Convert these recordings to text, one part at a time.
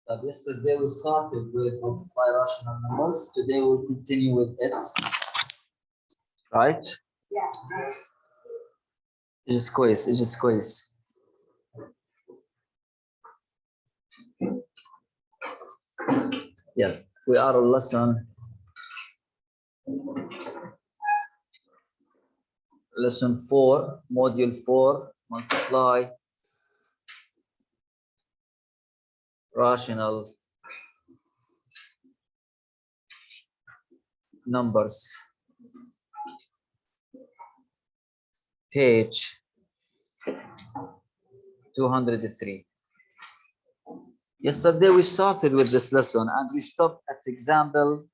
Yesterday we started with multiply rational numbers. Today we'll continue with it. Right? Yeah. اجلس كويس اجلس كويس. Yeah, we are on lesson 4, module 4, multiply rational numbers. Page 203. Yesterday we started with this lesson and we stopped at example.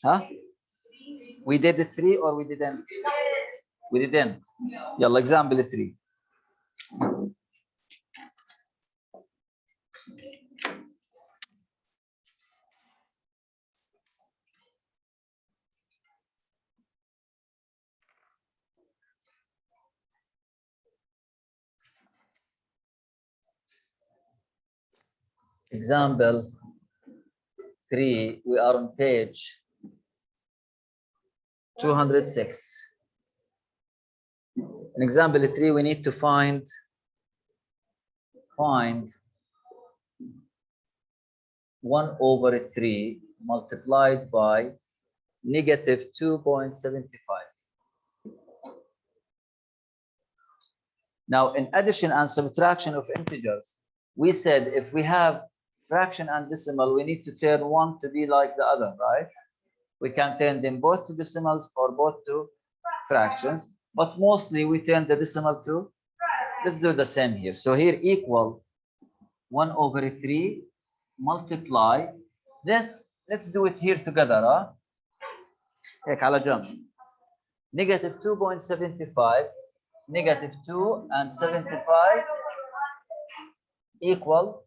Huh? We did 3 or we didn't? We didn't. Yeah, example 3. Example 3, we are on page 206. In example 3, we need to find 1/3 multiplied by negative 2.75. Now, in addition and subtraction of integers, we said if we have fraction and decimal, we need to turn one to be like the other, right? We can turn them both to decimals or both to fractions, but mostly we turn the decimal to. Let's do the same here. So here equal 1/3 multiply this. Let's do it here together. هيك على جنب. Negative 2.75, negative 2 and 75 equal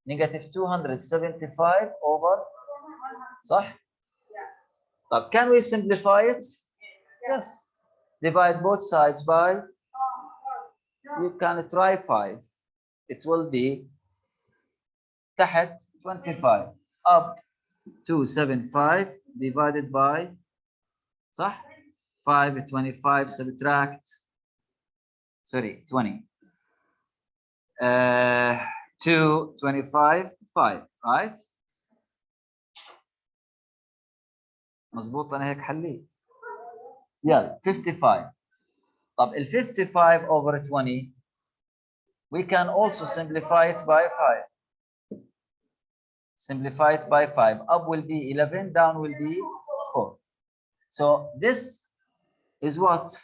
negative 275 over. صح؟ طب can we simplify it? Yes. Divide both sides by. You can try 5. It will be تحت 25 up 275 divided by. صح؟ 5 25 subtract. Sorry, 20. 2 25 5, right? مظبوط انا هيك حليت. يلا 55. طب ال 55 over 20 we can also simplify it by 5. Simplify it by 5. Up will be 11, down will be 4. So this is what?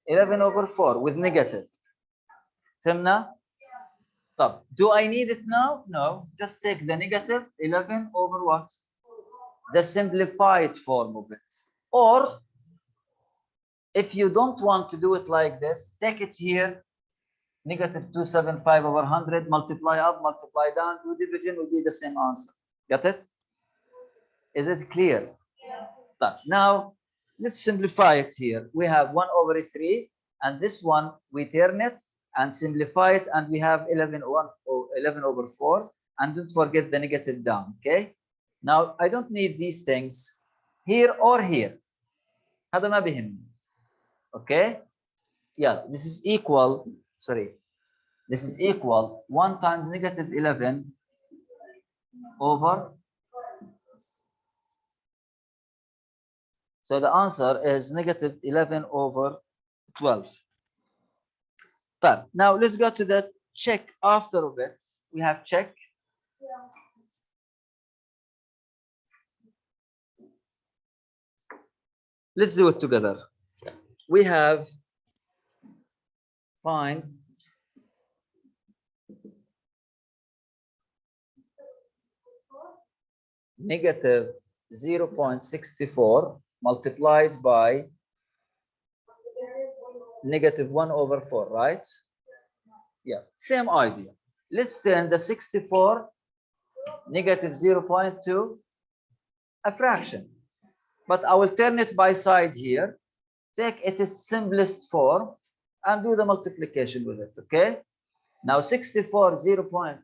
11/4 with negative. فهمنا؟ طب do I need it now? No. Just take the negative 11 over what? The simplified form of it. Or if you don't want to do it like this, take it here, negative 275 over 100, multiply up, multiply down, do division will be the same answer. Got it? Is it clear? Yeah. Now, let's simplify it here. We have 1/3, and this one, we turn it and simplify it, and we have 11/4, and don't forget the negative down, okay? Now, I don't need these things here or here. هذا ما بيهمني. Okay? Yeah, this is equal, sorry. This is equal 1 times negative 11 over. So the answer is negative 11 over 12. But now let's go to the check after of it. We have check. Yeah. Let's do it together. We have find negative 0.64 multiplied by negative 1/4, right? Yeah, same idea. Let's turn the 64 negative 0.2 a fraction, but I will turn it by side here, take its simplest form and do the multiplication with it. Okay, Now 64 0 point.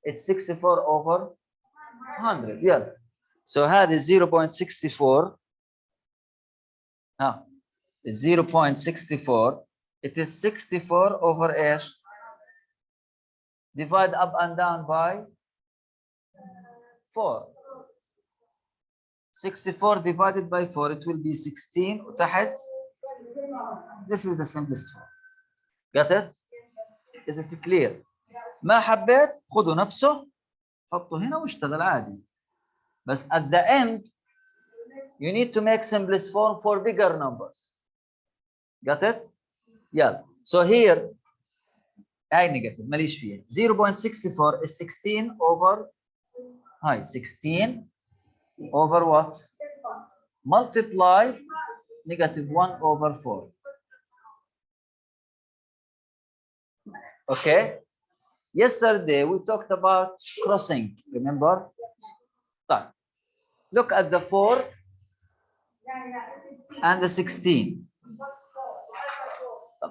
It's 64 over 100. Yeah. So هذه 0.64. ها 0.64. It is 64 over ايش؟ Divide up and down by 4. 64 divided by 4, it will be 16. وتحت, this is the simplest form. Got it? Is it clear? ما حبيت خذوا نفسه حطوا هنا واشتغل عادي. بس at the end, you need to make simplest form for bigger numbers. Got it? Yeah. So here, هاي negative ماليش فيها. 0.64 is 16 over هاي 16 over what? Multiply negative 1 over 4. Okay. Yesterday we talked about crossing. Remember? طيب. Look at the 4 and the 16.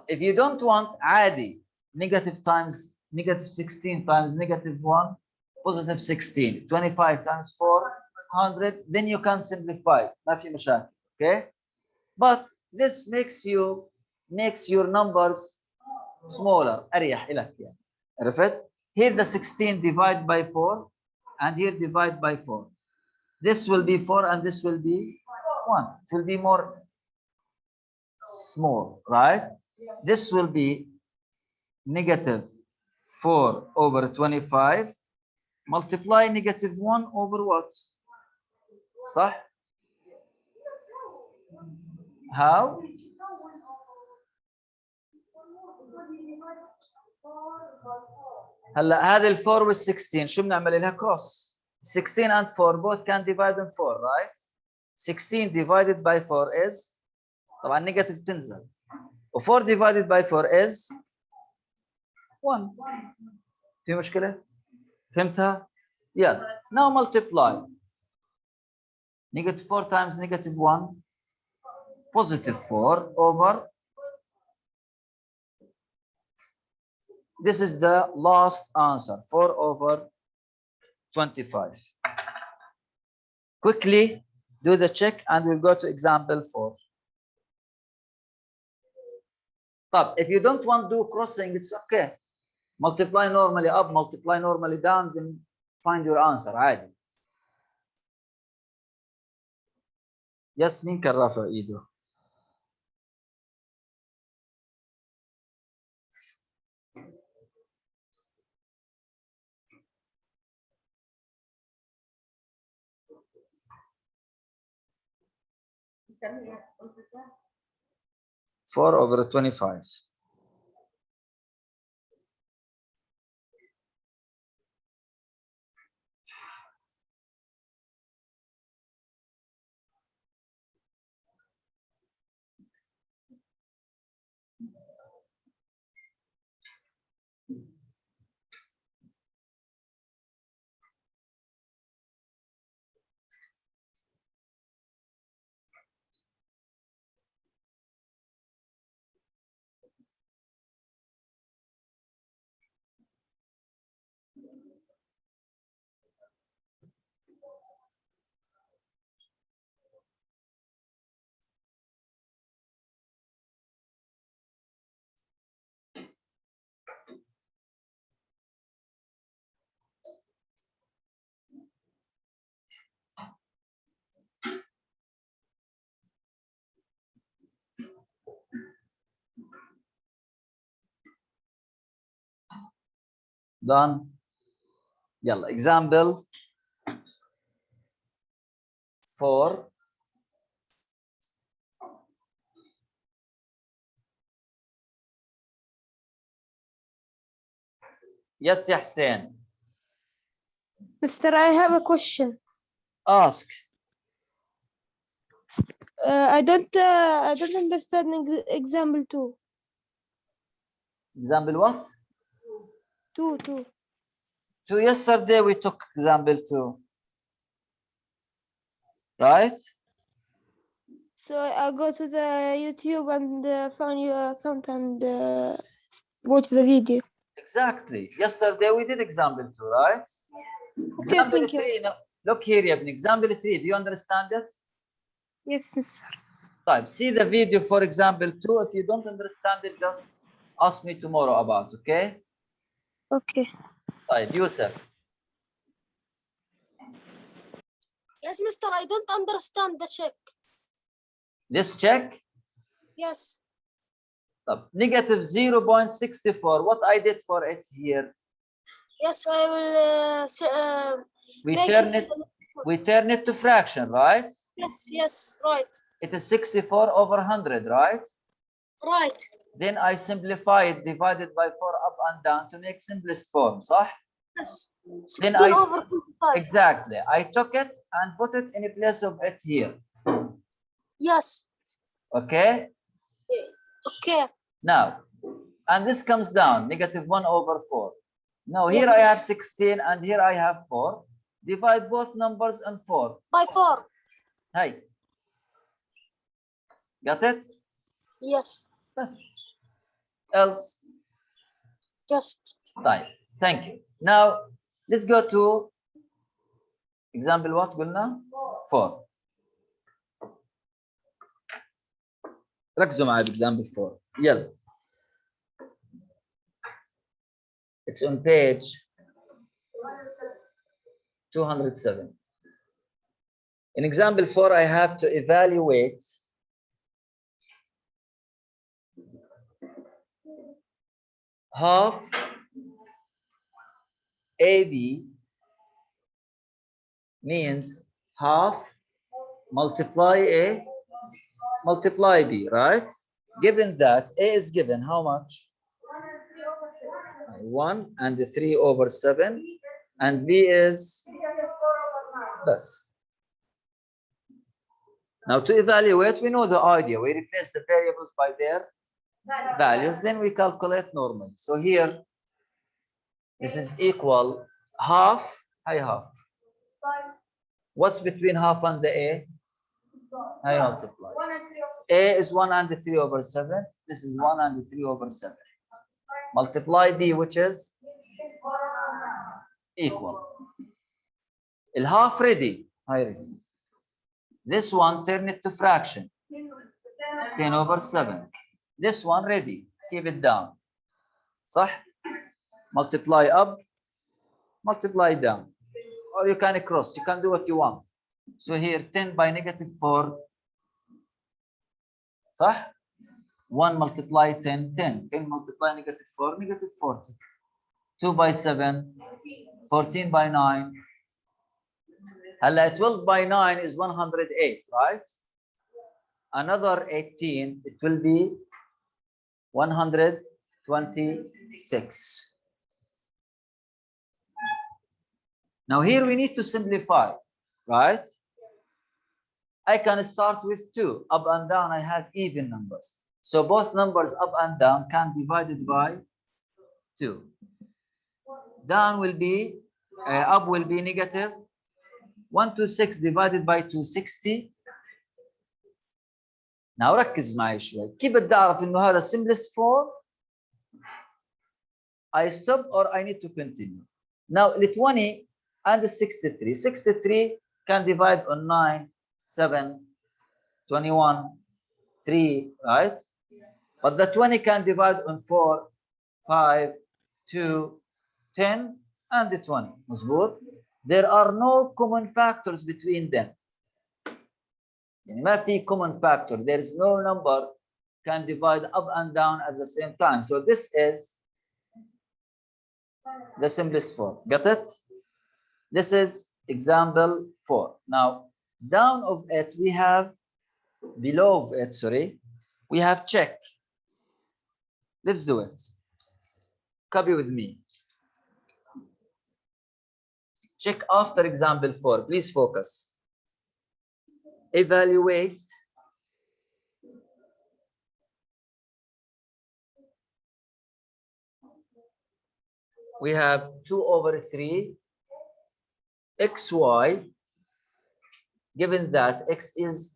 If you don't want عادي negative times negative 16 times negative 1 positive 16 25 times 400, then you can simplify. ما في مشاكل. Okay. But this makes your numbers smaller. أريح لك يعني. عرفت? Here the 16 divide by 4 and here divide by 4. This will be 4 and this will be 1. It will be more small, right? This will be negative 4 over 25 multiply negative 1 over what? صح? How? هلا هذه ال 4 وال 16 شو بنعمل لها cross. 16 and 4 both can divide in 4, right? 16 divided by 4 is طبعا نيجاتيف تنزل. و 4 divided by 4 is 1. في مشكلة؟ فهمتها؟ يلا. Now multiply. Negative 4 times negative 1 positive 4 over. This is the last answer, 4 over 25. Quickly do the check and we'll go to example 4. But if you don't want to do crossing, it's okay. Multiply normally up, multiply normally down, then find your answer عادي. Yes, مين كان رافع ايده؟ Four over 25. Done. يلا example 4. Yes, يا حسين. Mister, I have a question. Ask. I don't understand example 2. Example what? 2. So yesterday we took example 2. Right? So I go to the YouTube and find your account and watch the video. Exactly. Yesterday we did example 2, right? Okay, Example thank you. 3. Now, look here, Yabni. Example 3. Do you understand it? Yes, mister. Type. See the video for example 2. If you don't understand it, just ask me tomorrow about. Okay? Okay. Type. Yusuf. Yes, mister, I don't understand the check. This check. Yes. Negative 0.64. What I did for it here? Yes, I will We make turn it. it. We turn it to fraction, right? Yes, right. It is 64 over 100, right? Right. Then I simplify it, divided by 4 up and down to make simplest form, صح? Yes. Then 16 over 25. exactly. I took it and put it in place of it here. Yes. Okay? Okay. Now, and this comes down, negative 1 over 4. Now, here Yes. I have 16 and here I have 4. Divide both numbers in 4. By 4. Hey. Got it? Yes. Yes. Else? Just. Right. Thank you. Now, let's go to example what قلنا 4. ركزوا معي بexample 4. يلا. It's on page 207. In example 4, I have to evaluate half AB means half multiply A multiply B, right? Given that A is given how much? 1 and 3 over 7, and B is this. Now to evaluate, we know the idea. We replace the variables by their values, then we calculate normally. So here, this is equal half, half. What's between half and the A? I multiply. A is 1 and 3 over 7. This is 1 and 3 over 7. Multiply B, which is equal. El half ready. This one, turn it to fraction. 10 over 7. This one ready. Keep it down. صح? Multiply up, multiply down. Or you can cross. You can do what you want. So here 10 by negative 4. صح? 1 multiply 10, 10. 10 multiply negative 4, negative 40. 2 by 7, 14 by 9. 12 by 9 is 108, right? Another 18, it will be 126. Now here we need to simplify, right? I can start with 2. Up and down, I have even numbers. So both numbers up and down can be divided by 2. Down will be, up will be negative 126 divided by 260. Now ركز معي شوي. كيف بدي أعرف إنه هذا simplest form? I stop or I need to continue. Now the 20 and the 63. 63 can divide on 9, 7, 21, 3, right? But the 20 can divide on 4, 5, 2, 10, and the 20. مظبوط? There are no common factors between them. يعني ما في common factor. There is no number can divide up and down at the same time. So this is the simplest form. Got it? This is example 4. Now, down of it, we have, below of it, sorry, we have check. Let's do it. Copy with me. Check after example 4. Please focus. Evaluate we have 2 over 3 xy, given that x is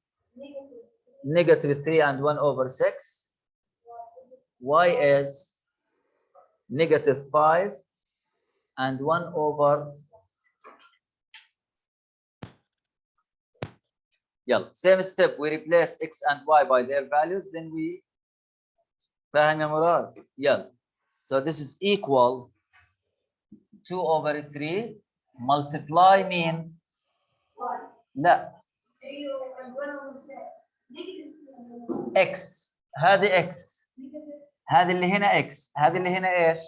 negative 3 and 1 over 6, y is -5 and 1 over. يلا same step, we replace x and y by their values, then we فاهم يا مراد؟ يلا. So this is equal 2 over 3 multiply mean لا x هذه x هذه اللي هنا x هذه اللي هنا ايش؟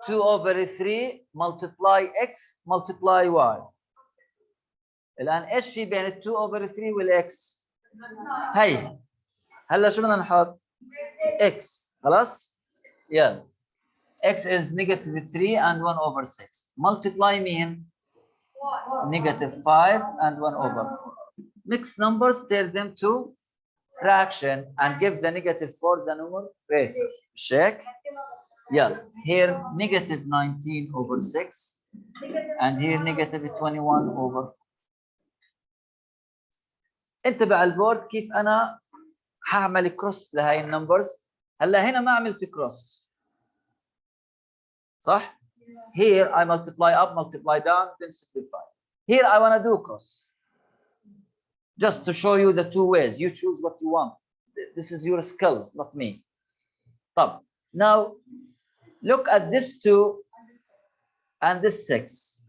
2 over 3 multiply x multiply y. الآن ايش في بين ال 2 over 3 والx؟ هي هلا شو بدنا نحط؟ x خلاص؟ يلا x is -3 and 1 over 6 multiply mean -5 and 1 over 4. Mix numbers, turn them to fraction and give the negative for the numerator. Check. Yeah. Here -19 over 6 and here -21 over 4. انتبه على البورد كيف انا هعمل كروس لهي النمبرز. هلا هنا ما عملت كروس صح؟ Here I multiply up, multiply down, then simplify. Here I want to do cross. Just to show you the two ways. You choose what you want. This is your skills, not me. طب now look at this 2 and this 6.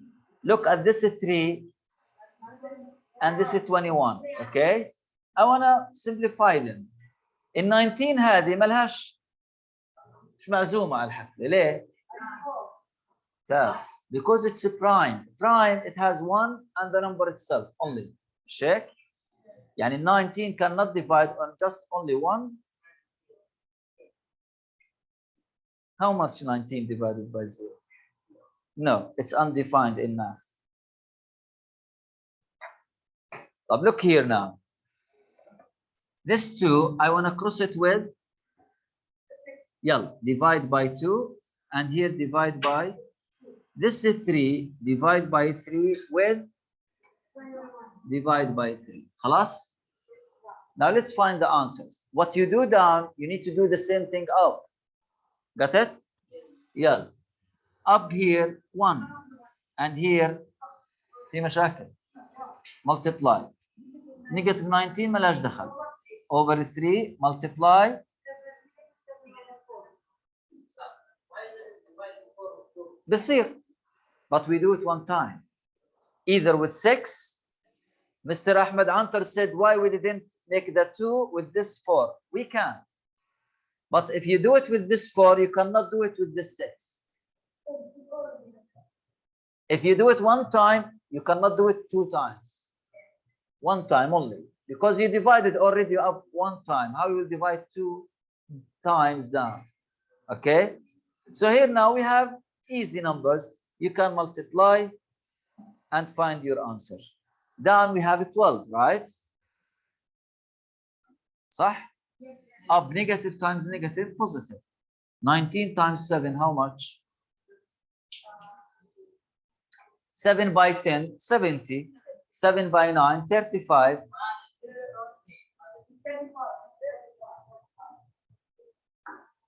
Look at this 3 and this 21. Okay? I want to simplify them. ال 19 هذه ملهاش مش معزومة على الحفلة. ليه؟ That's because it's a prime. Prime, it has 1 and the number itself only. Check. يعني 19 cannot divide on just only 1. How much 19 divided by 0? No, it's undefined in math. But look here now. This 2, I want to cross it with, yeah, divide by 2, and here divide by, this is 3, divide by 3 with, divide by 3. خلاص? Now let's find the answers. What you do down, you need to do the same thing up. Got it? Yeah. Up here 1 and here في مشاكل. Multiply. -19 ملاش دخل. Over 3 multiply. بصير. But we do it one time. Either with 6. Mr. Ahmed Antar said, why we didn't make the 2 with this 4? We can. But if you do it with this 4, you cannot do it with this 6. If you do it one time, you cannot do it 2 times. One time only. Because you divided already up 1 time. How you will divide 2 times down? Okay? So here now we have easy numbers. You can multiply and find your answer. Down we have 12, right? صح? Up negative times negative, positive. 19 times 7, how much? 7 by 10, 70. 7 by 9, 35.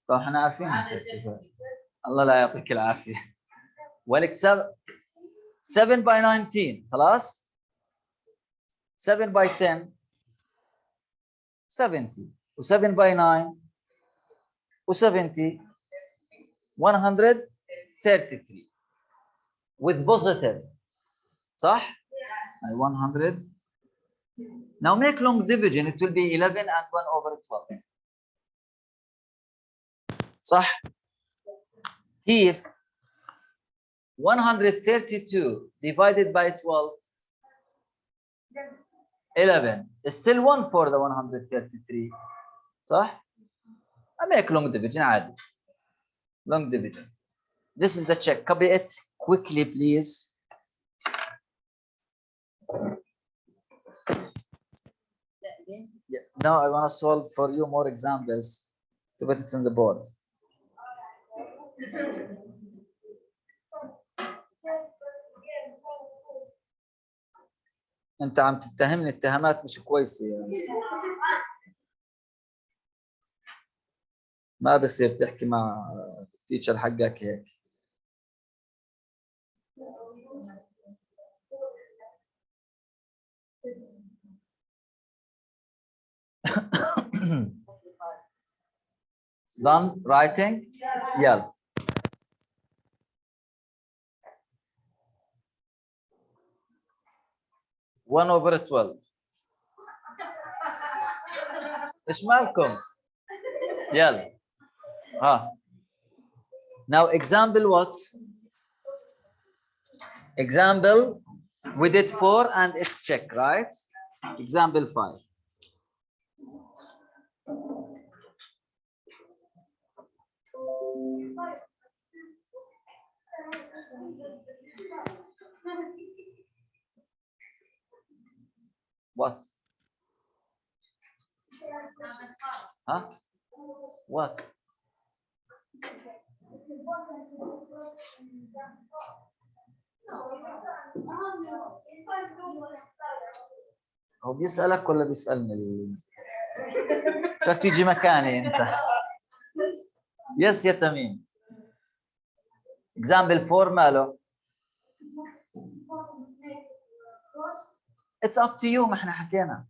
طب احنا عارفين الله لا يعطيك العافية. ولك 7 by 19 خلاص. 7 by 10 70 و7 by 9 و70 133 with positive صح؟ 100. Now make long division, it will be 11 and 1 over 12 صح؟ كيف؟ 132 divided by 12 11 still 1 for the 133 صح؟ I make long division عادي. Long division. This is the check. Copy it quickly, please. Yeah. Now I want to solve for you more examples to put it on the board. انت عم تتهمني اتهامات مش كويسه يعني. ما بصير تحكي مع التيتشر حقك هيك. done writing. يلا. one over 12. ايش مالكم؟ يلا. ها. Now example what? Example we did 4 and it's check, right? Example 5. What? Huh? What? هو بيسألك ولا بيسألني؟ شك تيجي مكاني انت. يس يا تميم. Example 4 ماله؟ It's up to you. ما احنا حكينا.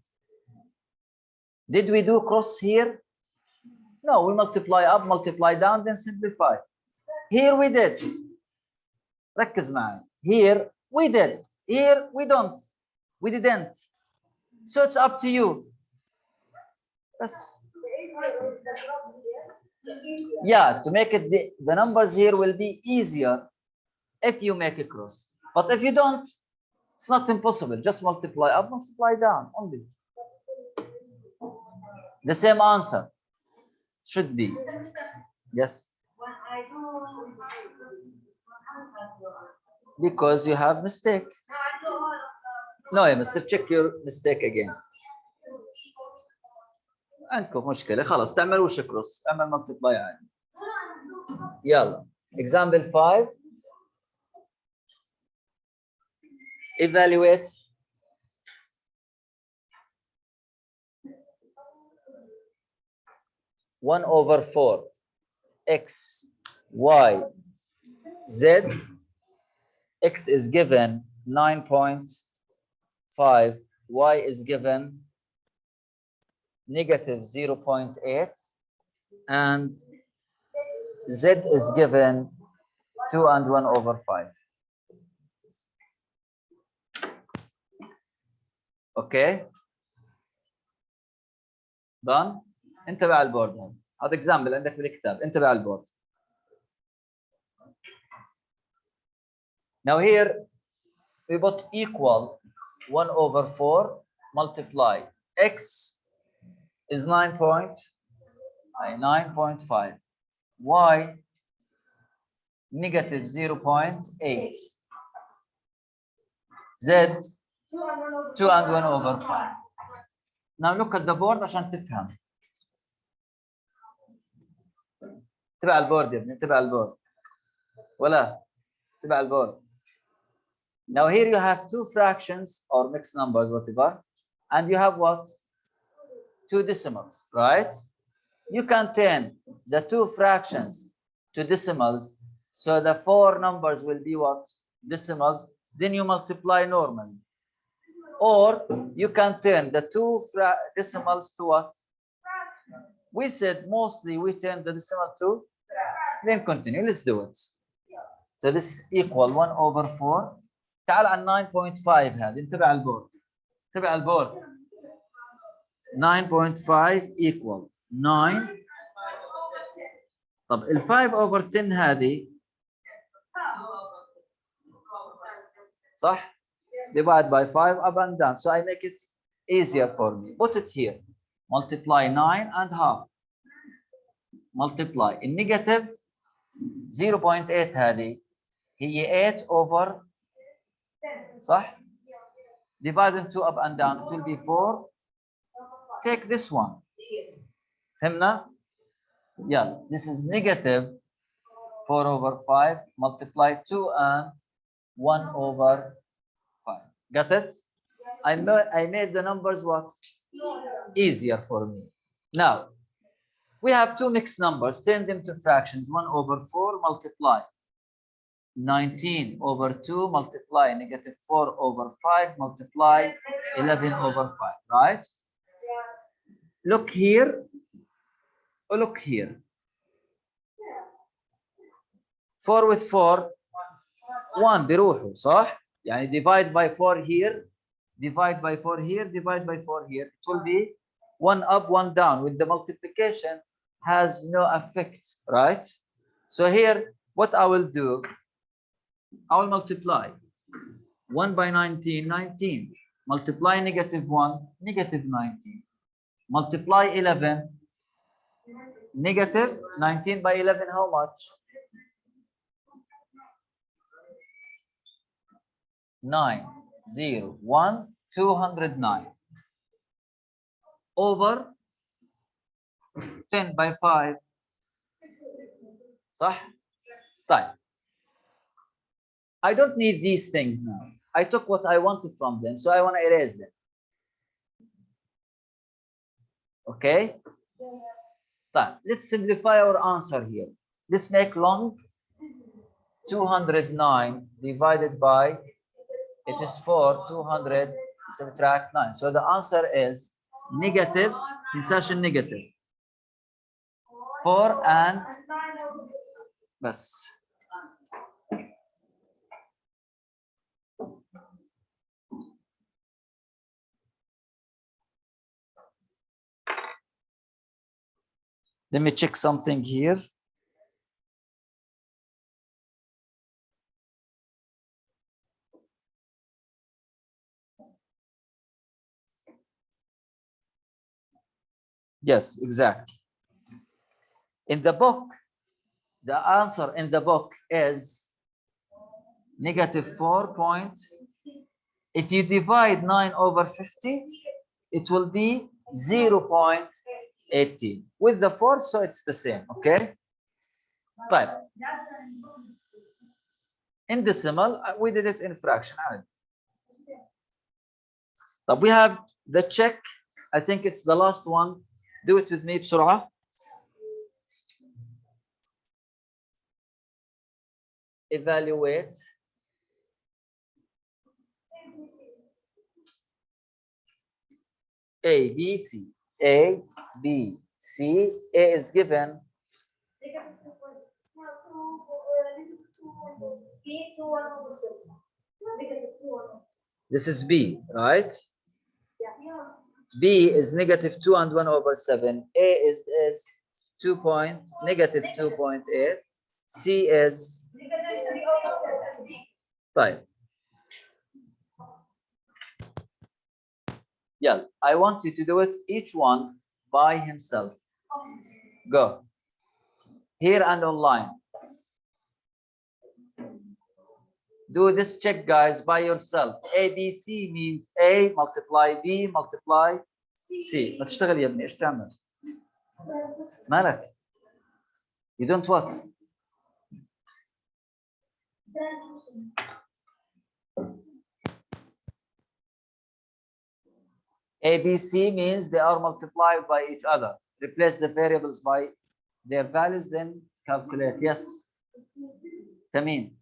Did we do cross here? No, we multiply up, multiply down, then simplify. Here we did. ركز معي. Here we did. Here we don't. We didn't. So it's up to you. Yes. Yeah, to make it the numbers here will be easier if you make a cross. But if you don't, it's not impossible. Just multiply up, multiply down only. The same answer should be. Yes. Because you have mistake. No, you must check your mistake again. عندكم مشكلة خلاص تعملوش كروس اعمل multiply عادي. يلا. Example 5. Evaluate. One over 4 x y z. X is given 9.5, y is given negative 0.8, and z is given 2 and 1 over 5. Okay? Done? انتبه على البورد. هذا example عندك بالكتاب. انتبه على البورد. Now here we put equal 1 over 4 multiply x is 9.5, y negative 0.8, z 2 and 1 over 5. Now look at the board عشان تفهم. انتبه على البورد يا ابني. انتبه على البورد. ولا انتبه على البورد. Now here you have two fractions or mixed numbers, whatever, and you have what? Two decimals, right? You can turn the two fractions to decimals, so the four numbers will be what? Decimals. Then you multiply normally. Or you can turn the two decimals to what? We said mostly we turn the decimal to, then continue. Let's do it. So this is equal 1 over 4. تعال على 9.5 هذه. انتبه على البورد. انتبه على البورد. 9.5 equal 9. طب ال 5 over 10 هذه صح؟ Divide by 5 up and down. So I make it easier for me. Put it here. Multiply 9 and half. Multiply. In negative 0.8 هذه هي 8 over صح؟ Divide into up and down. It will be 4. Take this one. فهمنا؟ Yeah. This is negative 4 over 5. Multiply 2 and 1 over 5. Got it? I made the numbers what? Easier for me. Now, We have two mixed numbers, turn them to fractions. 1 over 4 multiply 19 over 2 multiply negative 4 over 5 multiply 11 over 5, right? Look here. Look here. 4 with 4 1 بيروحوا صح؟ يعني divide by 4 here, divide by 4 here, divide by 4 here. It will be 1 up, 1 down. With the multiplication has no effect, right? So here, what I will do, I will multiply 1 by 19, 19. Multiply negative 1, negative 19. Multiply 11, negative 19 by 11, how much? 9, 0, 1, 209. Over 10 by 5. صح؟ طيب. I don't need these things now. I took what I wanted from them, so I want to erase them. Okay? طيب, let's simplify our answer here. Let's make long 209 divided by, it is 4, 200 subtract 9. So the answer is negative, insertion negative. 4 and بس. Let me check something here. Yes, exactly. In the book, the answer in the book is negative 4 point. If you divide 9 over 50, it will be 0.18. With the 4, so it's the same, okay? Type. In decimal, we did it in fraction. But we have the check. I think it's the last one. Do it with me بسرعة. Evaluate. A, B, C. A, B, C. A is given. This is B, right? B is negative 2 and 1 over 7. A is negative 2.8. C is طيب. Yeah, I want you to do it each one by himself. Go. Here and online. Do this check, guys, by yourself. A, B, C means A multiply B multiply C. ما تشتغل يا ابني، ايش تعمل؟ مالك؟ You don't what? A, B, C means they are multiplied by each other. Replace the variables by their values, then calculate. Yes. Tamim.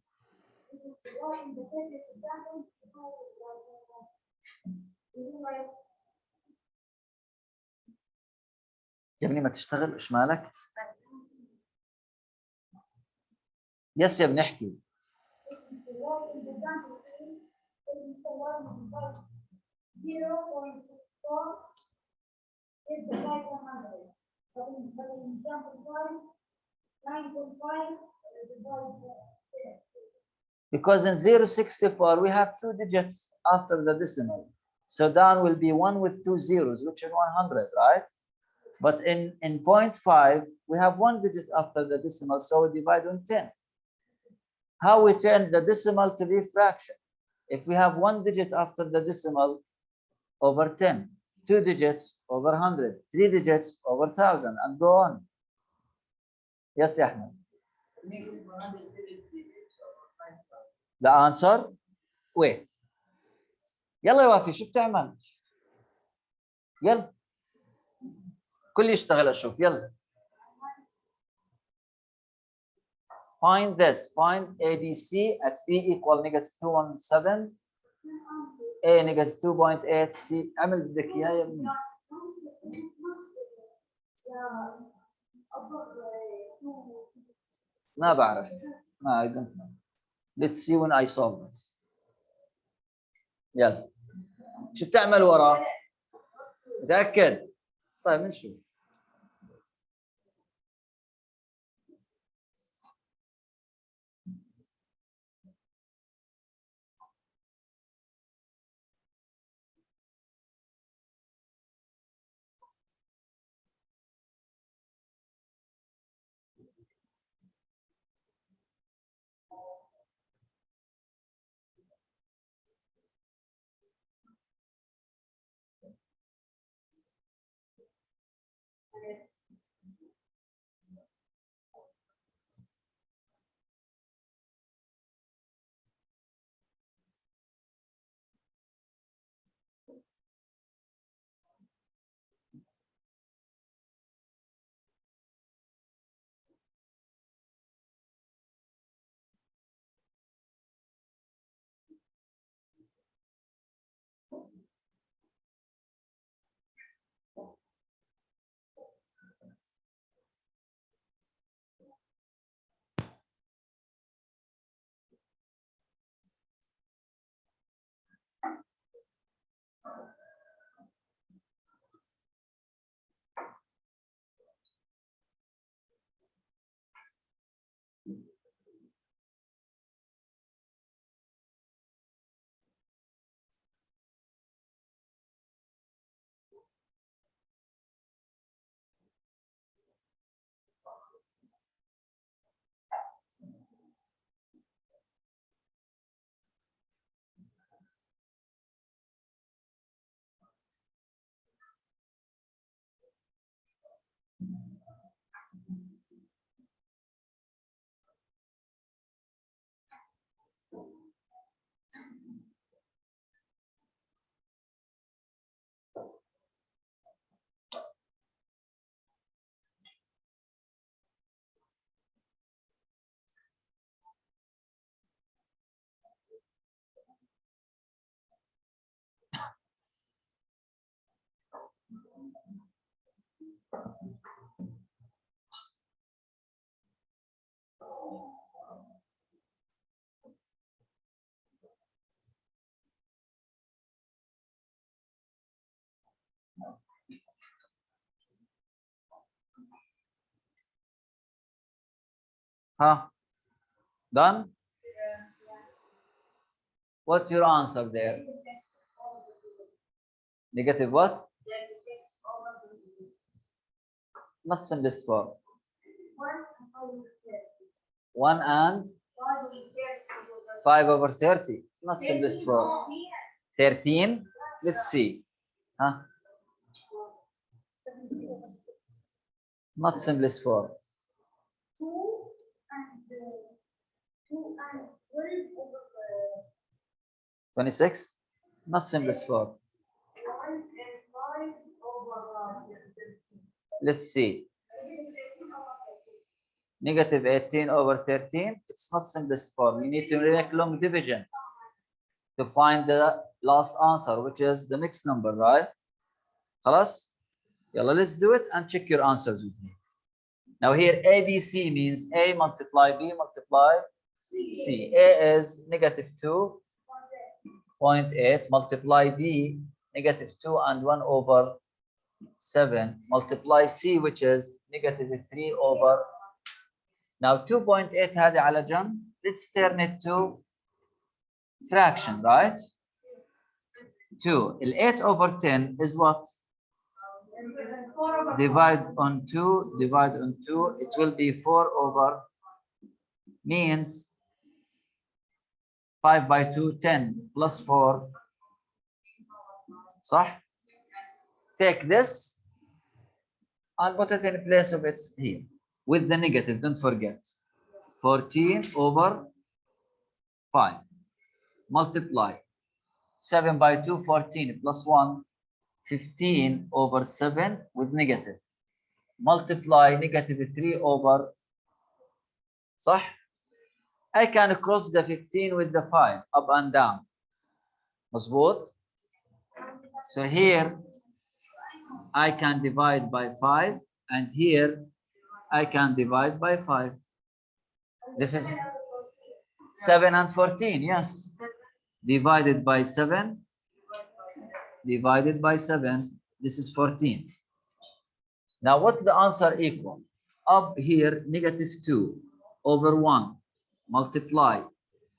يا ابني ما تشتغل، ايش مالك؟ يس يا ابني احكي. Because in 0.64 we have 2 digits after the decimal. So down will be 1 with 2 zeros, which is 100, right? But in 0.5, we have 1 digit after the decimal, so we divide on 10. How we turn the decimal to be fraction? If we have 1 digit after the decimal over 10, 2 digits over 100, 3 digits over 1,000, and go on. Yes, Ahmed. The answer, wait. يلا يا وافي، شو بتعمل؟ يلا. كل يشتغل اشوف، يلا. Find this. Find ABC at B equal negative 217. A negative 2.8. C. اعمل بدك اياه يا ابني. ما بعرف. ما I don't know. Let's see when I solve it. يلا. شو بتعمل وراه؟ متأكد؟ طيب نشوف. ها. Done? What's your answer there? Negative what? Not simplest form. 1 and 5 over 30. Not simplest form. 13. Let's see. Huh? Not simplest form. 26. Not simplest form. Let's see. Negative 18 over 13. It's not simplest form. You need to make long division to find the last answer, which is the mixed number, right? خلاص? Yalla, let's do it and check your answers with me. Now here ABC means A multiply B multiply C. A is negative 2.8 multiply B negative 2 and 1 over 7 multiply C, which is negative 3 over. Now 2.8 هذه على جنب. Let's turn it to fraction, right? 2. 8 over 10 is what? Divide on 2, divide on 2. It will be 4 over, means 5 by 2, 10 plus 4. صح? Take this and put it in place of its here with the negative, don't forget. 14 over 5 multiply 7 by 2, 14 plus 1, 15 over 7 with negative multiply negative 3 over, صح? I can cross the 15 with the 5 up and down. مظبوط. So here I can divide by 5 and here I can divide by 5. This is 7 and 14, yes. Divided by 7. Divided by 7. This is 14. Now what's the answer equal? Up here, -2 over 1 multiply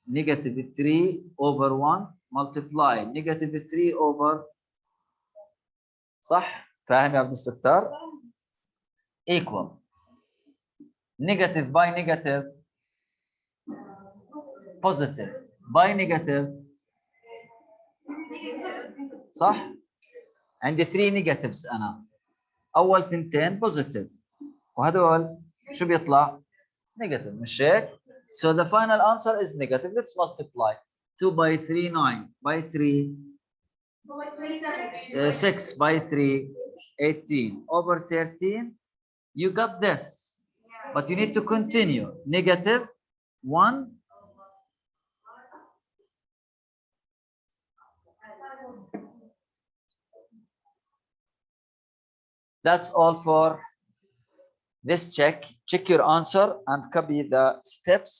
-3 over 1 multiply -3 over صح؟ فاهم يا عبد الستار؟ Equal negative by negative positive by negative صح؟ عندي 3 negatives أنا. أول ثنتين positive وهدول شو بيطلع؟ negative مش هيك؟ So the final answer is negative. Let's multiply. 2 by 3, 9. By 3, 6 by 3, 18. Over 13, you got this. But you need to continue. Negative 1. That's all for this check. Check your answer and copy the steps.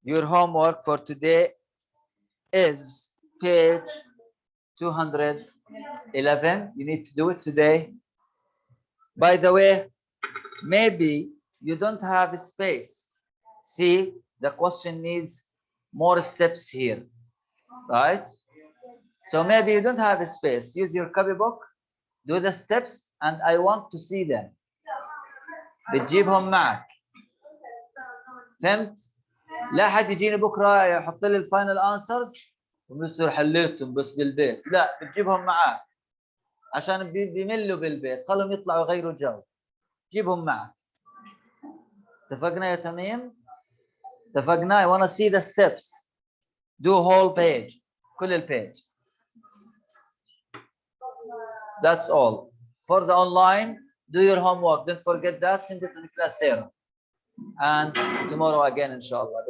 Your homework for today is page 211. You need to do it today. By the way, maybe you don't have space. See, the question needs more steps here, right? So maybe you don't have space. Use your copybook, do the steps, and I want to see them. بتجيبهم معك. فهمت؟ لا حد يجيني بكره يحط لي الفاينل انسرز ومستر حليتهم بس بالبيت، لا بتجيبهم معك عشان بيملوا بالبيت، خلهم يطلعوا يغيروا جو. جيبهم معك. اتفقنا يا تميم؟ اتفقنا. I want to see the steps. Do whole page. كل البيج. That's all. For the online, do your homework. Don't forget that. Send it to the class zero. And tomorrow again, inshallah.